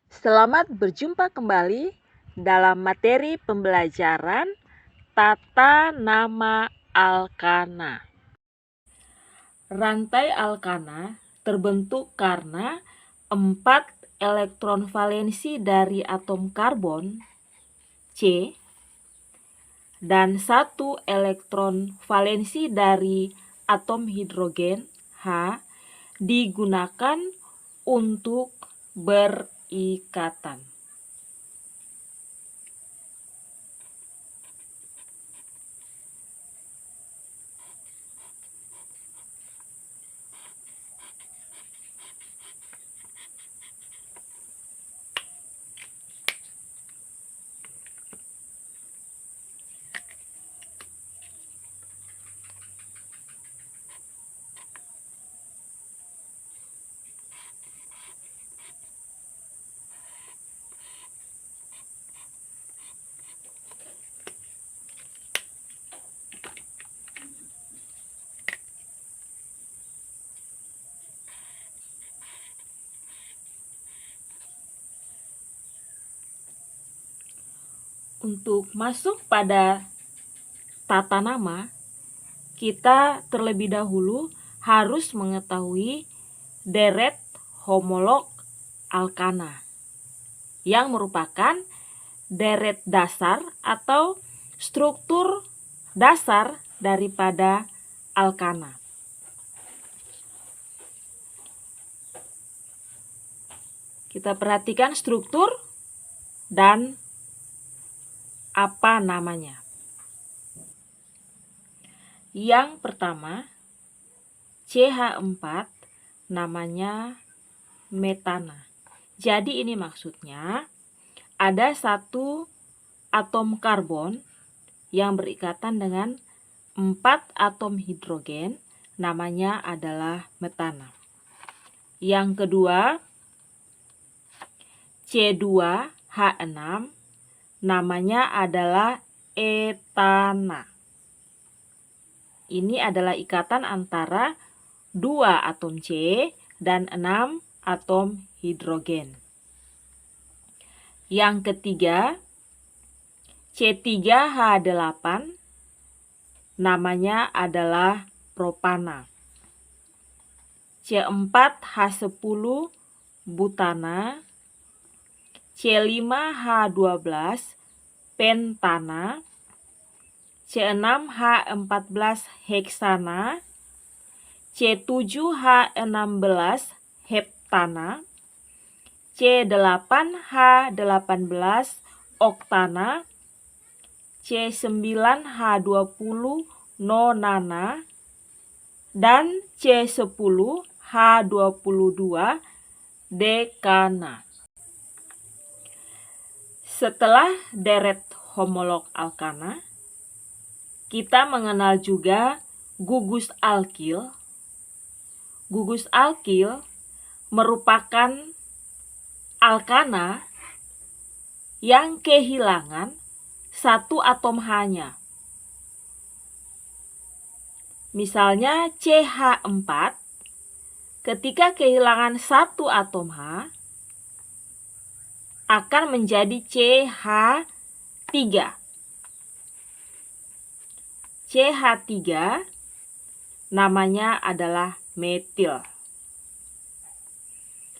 Selamat berjumpa kembali dalam materi pembelajaran tata nama alkana. Rantai alkana terbentuk karena 4 elektron valensi dari atom karbon C dan 1 elektron valensi dari atom hidrogen H digunakan untuk berikatan. Untuk masuk pada tata nama, kita terlebih dahulu harus mengetahui deret homolog alkana yang merupakan deret dasar atau struktur dasar daripada alkana. Kita perhatikan struktur dan apa namanya. Yang pertama, CH4 namanya metana. Jadi ini maksudnya ada satu atom karbon yang berikatan dengan 4 atom hidrogen, namanya adalah metana. Yang kedua, C2H6 namanya adalah etana. Ini adalah ikatan antara 2 atom C dan 6 atom hidrogen. Yang ketiga, C3H8 namanya adalah propana. C4H10 butana. C5H12 pentana. C6H14 heksana. C7H16 heptana. C8H18 oktana. C9H20 nonana. Dan C10H22 dekana. Setelah deret homolog alkana, kita mengenal juga gugus alkil. Gugus alkil merupakan alkana yang kehilangan satu atom H-nya. Misalnya CH4, ketika kehilangan satu atom H, akan menjadi CH3. CH3 namanya adalah metil.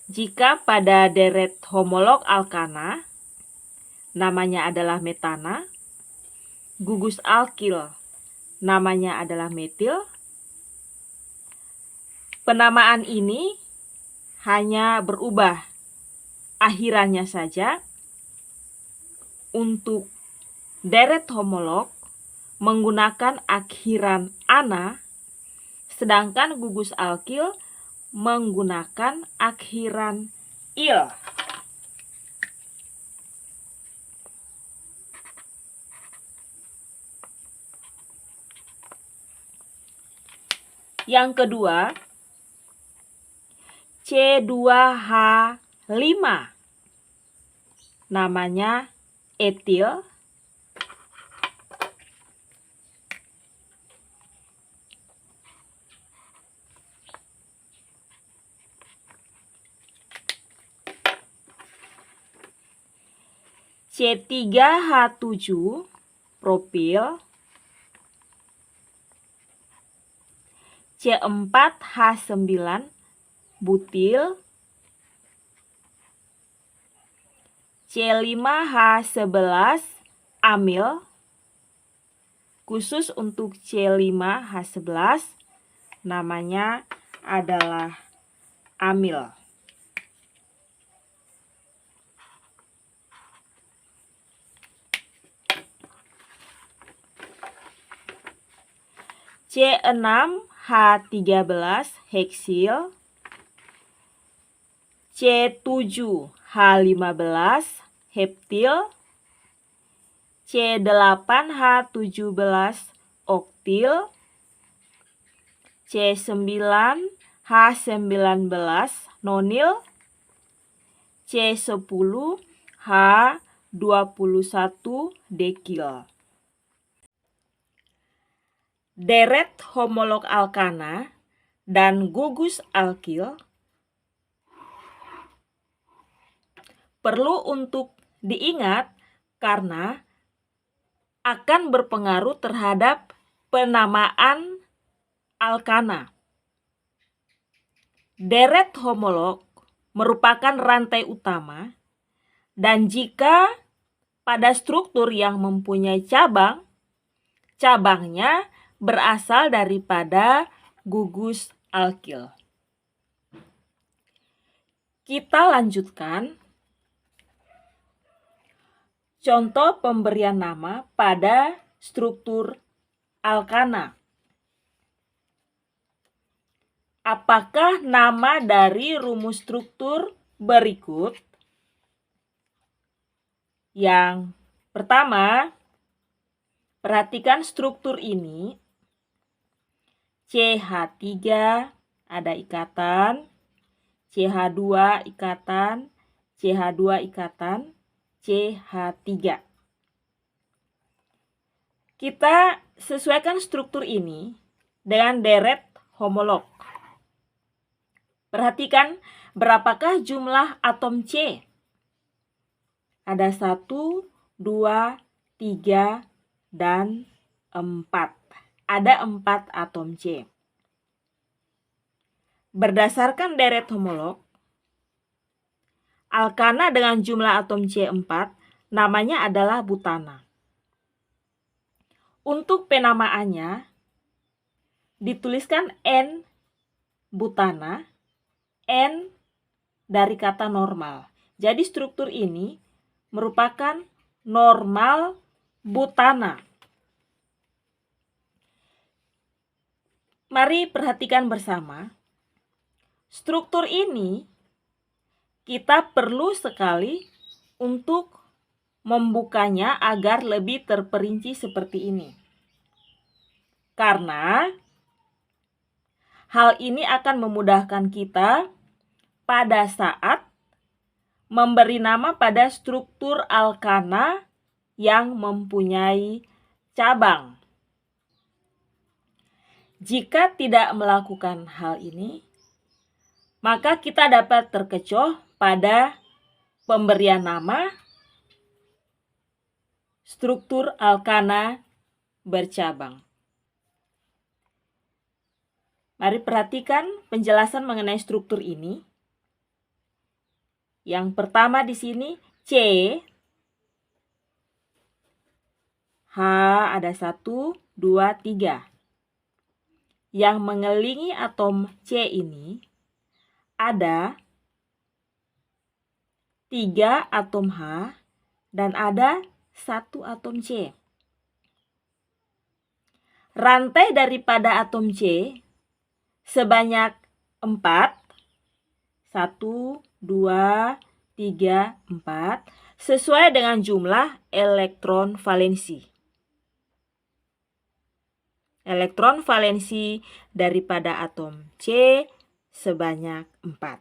Jika pada deret homolog alkana namanya adalah metana, gugus alkil namanya adalah metil, penamaan ini hanya berubah akhirannya saja. Untuk deret homolog menggunakan akhiran ana, sedangkan gugus alkil menggunakan akhiran il. Yang kedua, C2H5 namanya etil. C3H7 propil, C4H9 butil, C5H11 amil. Khusus untuk C5H11 namanya adalah amil. C6H13 heksil, C7H15 heptil, C8H17 oktil, C9H19 nonil, C10H21 dekil. Deret homolog alkana dan gugus alkil perlu untuk diingat karena akan berpengaruh terhadap penamaan alkana. Deret homolog merupakan rantai utama, dan jika pada struktur yang mempunyai cabang, cabangnya berasal daripada gugus alkil. Kita lanjutkan contoh pemberian nama pada struktur alkana. Apakah nama dari rumus struktur berikut? Yang pertama, perhatikan struktur ini. CH3 ada ikatan, CH2 ikatan, CH2 ikatan, CH3. Kita sesuaikan struktur ini dengan deret homolog. Perhatikan berapakah jumlah atom C. Ada 1, 2, 3, dan 4. Ada 4 atom C. Berdasarkan deret homolog, alkana dengan jumlah atom C4 namanya adalah butana. Untuk penamaannya, dituliskan N butana, N dari kata normal. Jadi struktur ini merupakan normal butana. Mari perhatikan bersama. Struktur ini kita perlu sekali untuk membukanya agar lebih terperinci seperti ini. Karena hal ini akan memudahkan kita pada saat memberi nama pada struktur alkana yang mempunyai cabang. Jika tidak melakukan hal ini, maka kita dapat terkecoh pada pemberian nama struktur alkana bercabang. Mari perhatikan penjelasan mengenai struktur ini. Yang pertama di sini C, H ada 1, 2, 3. Yang mengelilingi atom C ini ada 3 atom H dan ada 1 atom C. Rantai daripada atom C sebanyak 4. 1, 2, 3, 4 sesuai dengan jumlah elektron valensi. Elektron valensi daripada atom C sebanyak 4.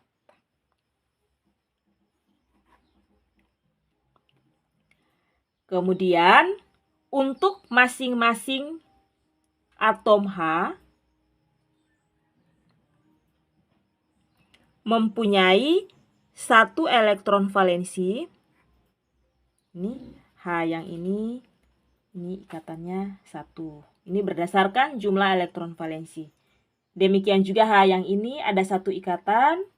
Kemudian untuk masing-masing atom H mempunyai 1 elektron valensi Ini H yang ini ikatannya 1. Ini berdasarkan jumlah elektron valensi. Demikian juga H yang ini ada 1 ikatan,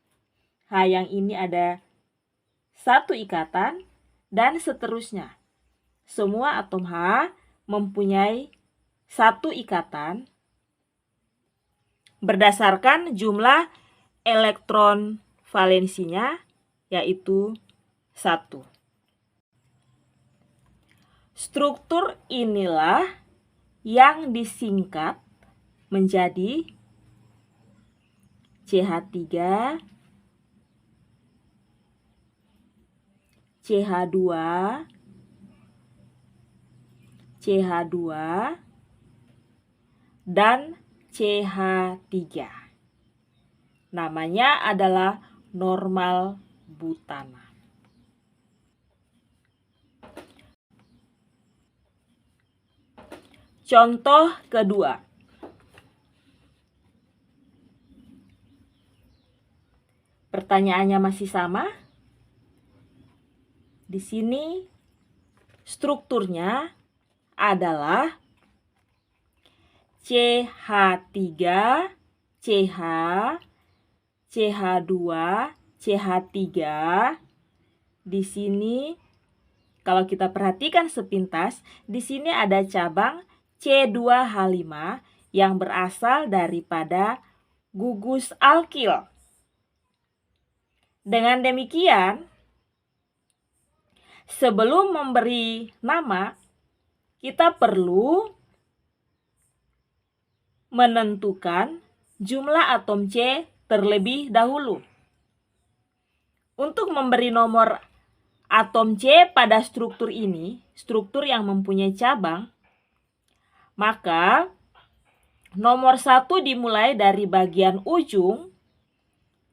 H yang ini ada 1 ikatan, dan seterusnya. Semua atom H mempunyai 1 ikatan berdasarkan jumlah elektron valensinya, yaitu 1. Struktur inilah yang disingkat menjadi CH3, CH2, CH2, dan CH3. Namanya adalah normal butana. Contoh kedua. Pertanyaannya masih sama. Di sini strukturnya adalah CH3, CH, CH2, CH3. Di sini kalau kita perhatikan sepintas, di sini ada cabang C2H5 yang berasal daripada gugus alkil. Dengan demikian, sebelum memberi nama, kita perlu menentukan jumlah atom C terlebih dahulu. Untuk memberi nomor atom C pada struktur ini, struktur yang mempunyai cabang, maka nomor 1 dimulai dari bagian ujung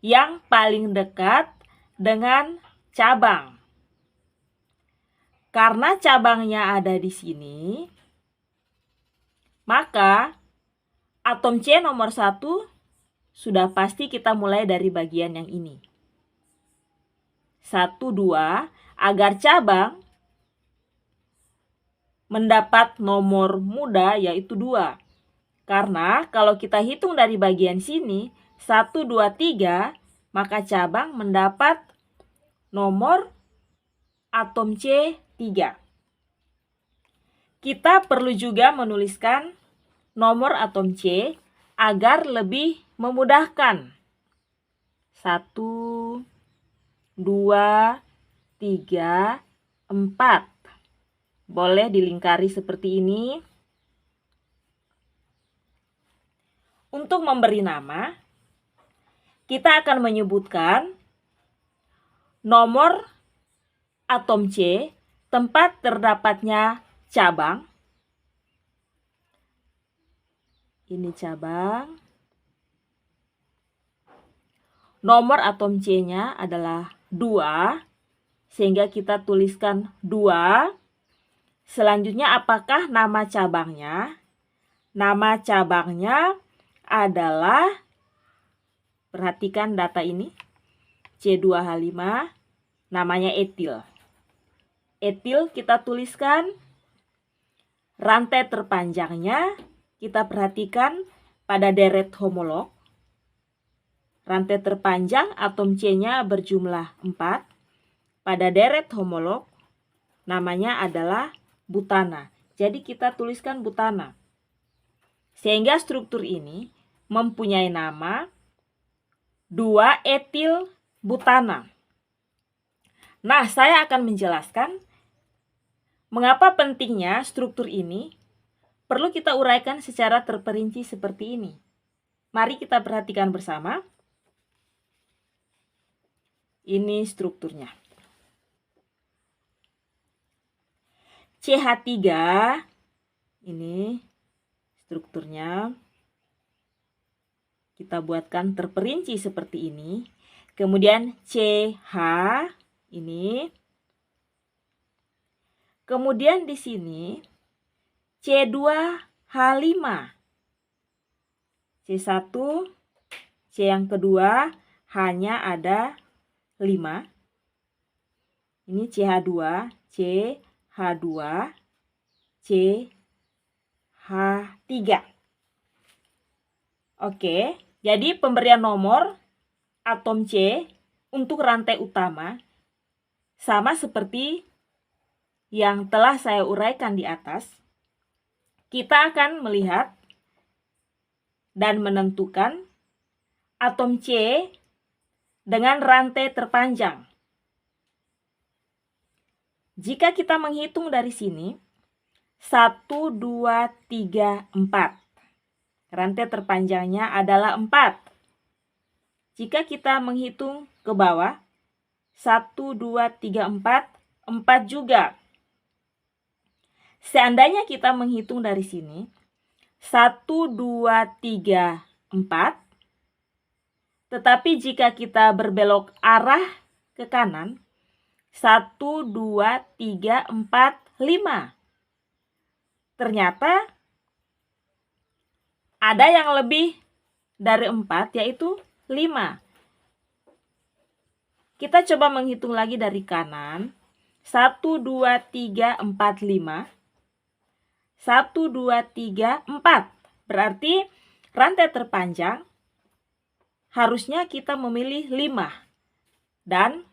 yang paling dekat dengan cabang. Karena cabangnya ada di sini, maka atom C nomor 1 sudah pasti kita mulai dari bagian yang ini. 1, 2, agar cabang mendapat nomor muda yaitu 2. Karena kalau kita hitung dari bagian sini, 1, 2, 3, maka cabang mendapat nomor atom C 3. Kita perlu juga menuliskan nomor atom C agar lebih memudahkan. 1, 2, 3, 4. Boleh dilingkari seperti ini. Untuk memberi nama, kita akan menyebutkan nomor atom C, tempat terdapatnya cabang. Ini cabang. Nomor atom C-nya adalah 2, sehingga kita tuliskan 2. Selanjutnya, apakah nama cabangnya? Nama cabangnya adalah, perhatikan data ini, C2H5, namanya etil. Etil kita tuliskan, rantai terpanjangnya kita perhatikan pada deret homolog. Rantai terpanjang atom C-nya berjumlah 4. Pada deret homolog, namanya adalah butana. Jadi kita tuliskan butana. Sehingga struktur ini mempunyai nama 2-etil butana. Nah, saya akan menjelaskan mengapa pentingnya struktur ini perlu kita uraikan secara terperinci seperti ini. Mari kita perhatikan bersama. Ini strukturnya. CH3, ini strukturnya. Kita buatkan terperinci seperti ini. Kemudian CH, ini. Kemudian di sini C2H5. C1, C yang kedua hanya ada 5. Ini CH2, CH2, CH3. Oke, jadi pemberian nomor atom C untuk rantai utama sama seperti yang telah saya uraikan di atas. Kita akan melihat dan menentukan atom C dengan rantai terpanjang. Jika kita menghitung dari sini, 1, 2, 3, 4. Rantai terpanjangnya adalah 4. Jika kita menghitung ke bawah, 1, 2, 3, 4, 4 juga. Seandainya kita menghitung dari sini, 1, 2, 3, 4. Tetapi jika kita berbelok arah ke kanan, 1, 2, 3, 4, 5. Ternyata ada yang lebih dari 4, yaitu 5. Kita coba menghitung lagi dari kanan. 1, 2, 3, 4, 5. 1, 2, 3, 4. Berarti rantai terpanjang harusnya kita memilih 5. Dan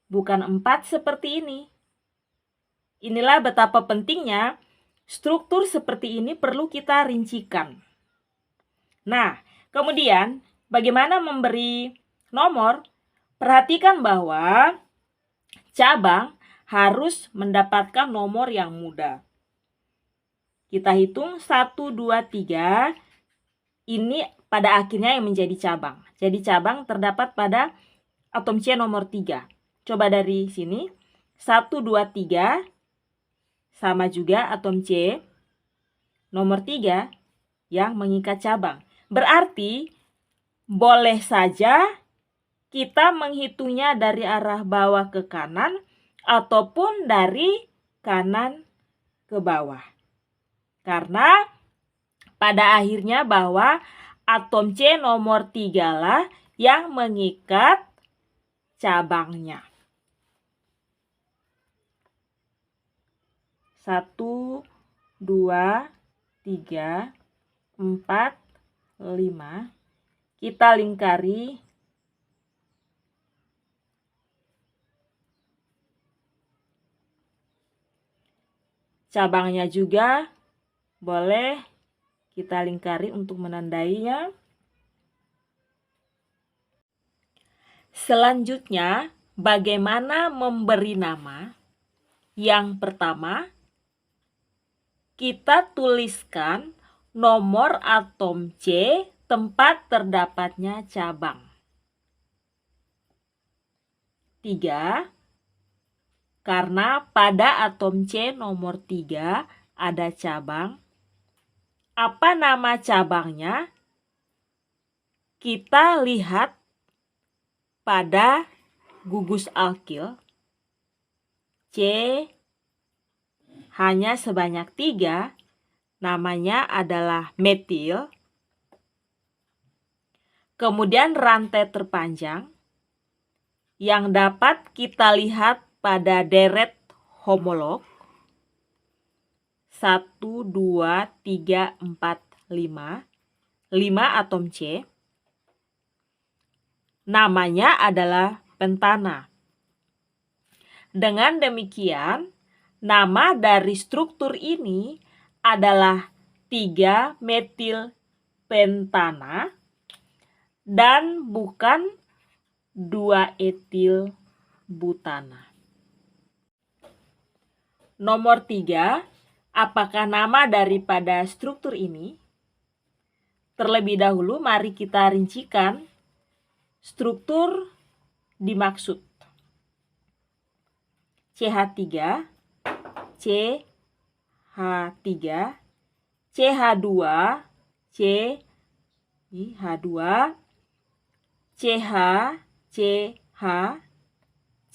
bukan 4 seperti ini. Inilah betapa pentingnya struktur seperti ini perlu kita rincikan. Nah, kemudian bagaimana memberi nomor? Perhatikan bahwa cabang harus mendapatkan nomor yang mudah. Kita hitung 1, 2, 3. Ini pada akhirnya yang menjadi cabang. Jadi cabang terdapat pada atom C nomor 3. Coba dari sini. 1, 2, 3. Sama juga atom C nomor 3 yang mengikat cabang. Berarti boleh saja kita menghitungnya dari arah bawah ke kanan ataupun dari kanan ke bawah. Karena pada akhirnya bahwa atom C nomor 3 lah yang mengikat cabangnya. 1, 2, 3, 4, 5. Kita lingkari. Cabangnya juga boleh kita lingkari untuk menandainya. Selanjutnya, bagaimana memberi nama? Yang pertama, kita tuliskan nomor atom C tempat terdapatnya cabang. 3. Karena pada atom C nomor 3 ada cabang. Apa nama cabangnya? Kita lihat pada gugus alkil. C hanya sebanyak 3, namanya adalah metil. Kemudian rantai terpanjang yang dapat kita lihat pada deret homolog. 1, 2, 3, 4, 5. 5 atom C. Namanya adalah pentana. Dengan demikian, nama dari struktur ini adalah 3 metil pentana dan bukan 2 etil butana. Nomor 3, apakah nama daripada struktur ini? Terlebih dahulu mari kita rincikan struktur dimaksud. CH3, CH3, CH2, CH2, CH, CH,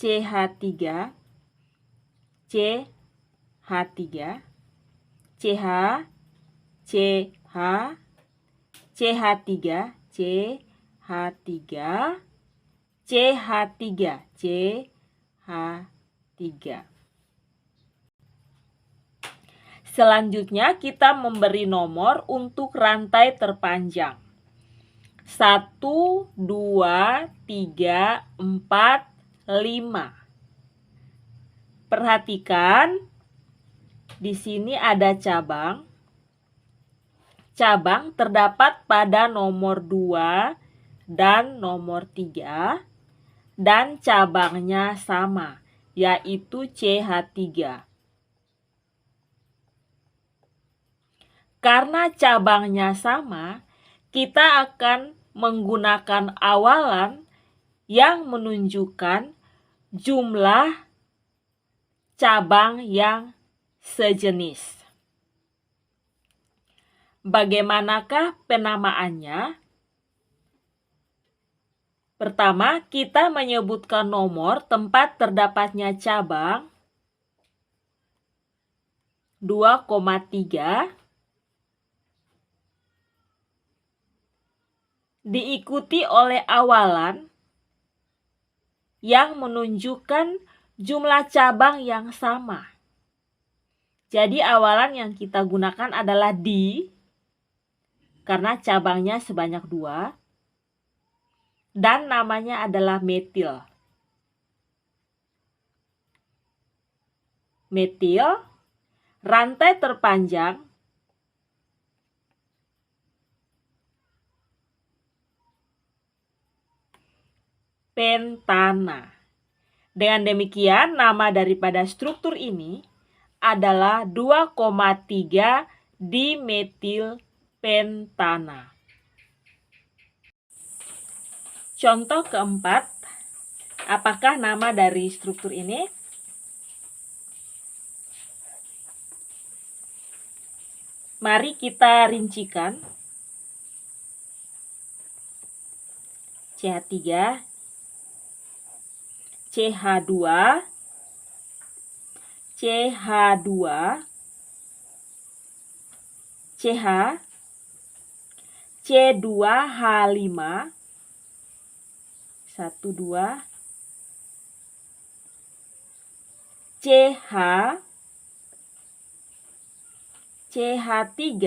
CH3, CH3, CH, CH, CH3, CH3, CH3, CH3, H3. Selanjutnya kita memberi nomor untuk rantai terpanjang. 1, 2, 3, 4, 5. Perhatikan, di sini ada cabang. Cabang terdapat pada nomor 2 dan nomor 3, dan cabangnya sama, yaitu CH3. Karena cabangnya sama, kita akan menggunakan awalan yang menunjukkan jumlah cabang yang sejenis. Bagaimanakah penamaannya? Pertama, kita menyebutkan nomor tempat terdapatnya cabang 2,3 diikuti oleh awalan yang menunjukkan jumlah cabang yang sama. Jadi awalan yang kita gunakan adalah di, karena cabangnya sebanyak 2, dan namanya adalah metil. Metil, rantai terpanjang, pentana. Dengan demikian, nama daripada struktur ini adalah 2,3 dimetil pentana. Contoh keempat, apakah nama dari struktur ini? Mari kita rincikan. CH3, CH2, CH2, CH, C2H5, 1, 2, CH, CH3,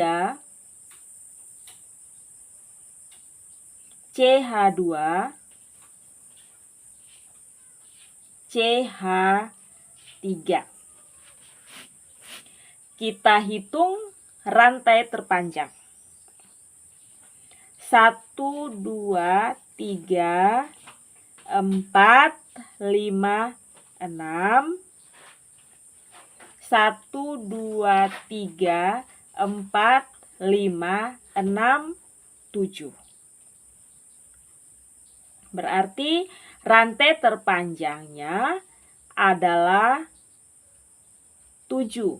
CH2, CH3. Kita hitung rantai terpanjang. 1, 2, 3, 4, 5, 6. 1, 2, 3, 4, 5, 6, 7. Berarti rantai terpanjangnya adalah 7.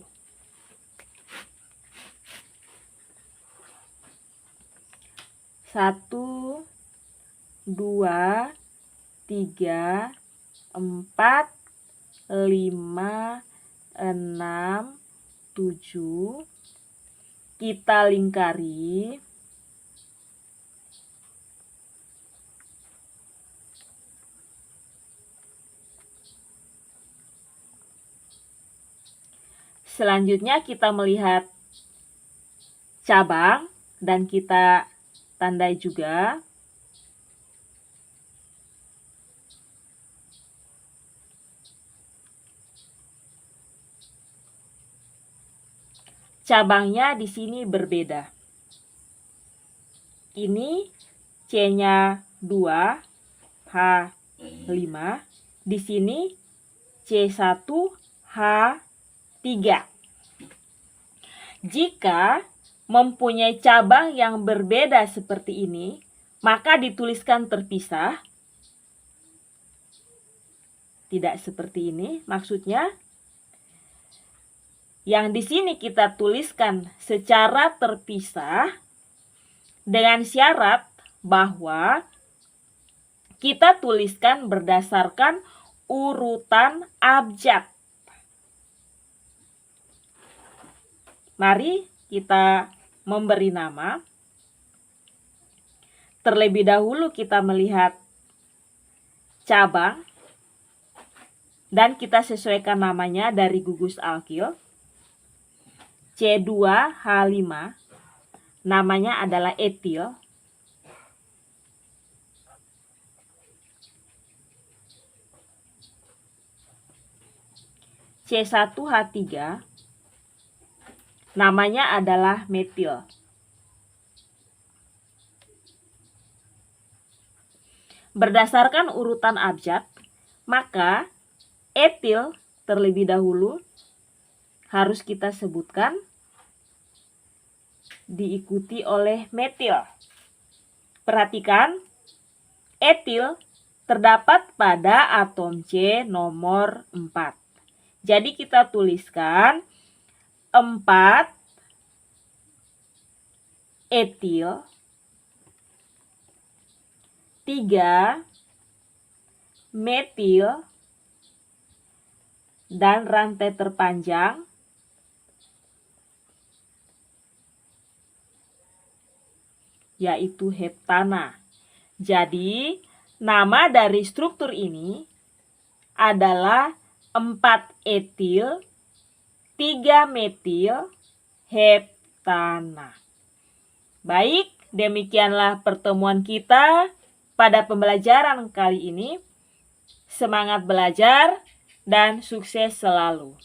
1, 2, 3, 4, 5, 6, 7. Kita lingkari. Selanjutnya kita melihat cabang dan kita tandai juga. Cabangnya di sini berbeda. Ini C-nya 2, H5. Di sini C1, H3. Jika mempunyai cabang yang berbeda seperti ini, maka dituliskan terpisah. Tidak seperti ini, maksudnya yang di sini kita tuliskan secara terpisah dengan syarat bahwa kita tuliskan berdasarkan urutan abjad. Mari kita memberi nama. Terlebih dahulu kita melihat cabang. Dan kita sesuaikan namanya dari gugus alkil. C2H5 namanya adalah etil. C1H3 namanya adalah metil. Berdasarkan urutan abjad, maka etil terlebih dahulu harus kita sebutkan, diikuti oleh metil. Perhatikan, etil terdapat pada atom C nomor 4. Jadi kita tuliskan 4 etil, 3 metil, dan rantai terpanjang yaitu heptana. Jadi nama dari struktur ini adalah 4 etil, 3 metil, heptana. Baik, demikianlah pertemuan kita pada pembelajaran kali ini. Semangat belajar dan sukses selalu.